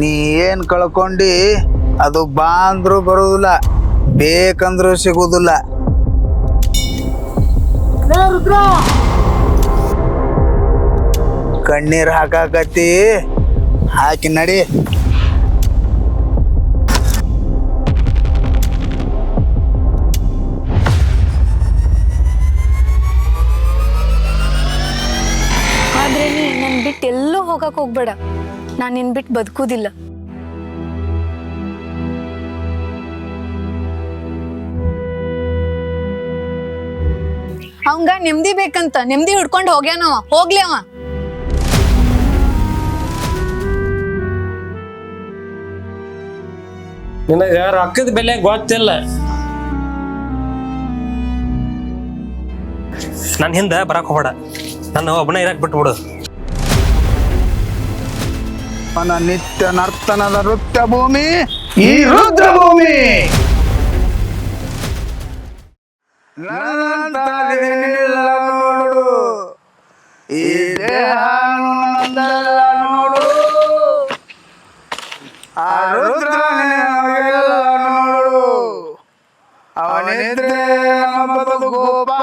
ನೀ ಏನ್ ಕಳ್ಕೊಂಡಿ ಅದು ಬಾ ಅಂದ್ರೂ ಬರುದಿಲ್ಲ, ಬೇಕಂದ್ರೂ ಸಿಗುದಿಲ್ಲ. ಕಣ್ಣೀರ್ ಹಾಕಾಕತ್ತಿ, ಹಾಕಿ ನಡಿ. ಆದ್ರೆ ನೀ ನನ್ ಬಿಟ್ಟು ಎಲ್ಲೂ ಹೋಗಕ್ ಹೋಗ್ಬೇಡ, ನಾನ್ ನಿನ್ ಬಿಟ್ಟು ಬದುಕುದಿಲ್ಲ. ಅವಂಗ ನೆಮ್ಮದಿ ಬೇಕಂತ ನೆಮ್ಮದಿ ಹುಡ್ಕೊಂಡು ಹೋಗ್ಯಾನವ, ಹೋಗ್ಲಿ ಅವ. ನಿನಗ ರೊಕ್ಕದ ಬೆಲೆ ಗೊತ್ತಿಲ್ಲ. ನನ್ನ ಹಿಂದ ಬರಕ್ ಹೋಗ್ಬೇಡ, ನನ್ನ ಒಬ್ಬನ ಇರಕ್ ಬಿಟ್ಬಿಡು. ನನ್ನ ನಿತ್ಯ ನರ್ತನದ ನೃತ್ಯ ಭೂಮಿ ಈ ರುದ್ರ ಭೂಮಿ. ನನ್ನಂತದೇನಿಲ್ಲ ನೋಡು, ಈ ದೇಹ ನಂದಲ್ಲ ನೋಡು, ಆ ರುದ್ರ ನಿನಗೆಲ್ಲ ನೋಡು. ಅವನಿದ್ರೆ ನಮ್ಮ ಬದುಕು ಗೋಪಾಲ.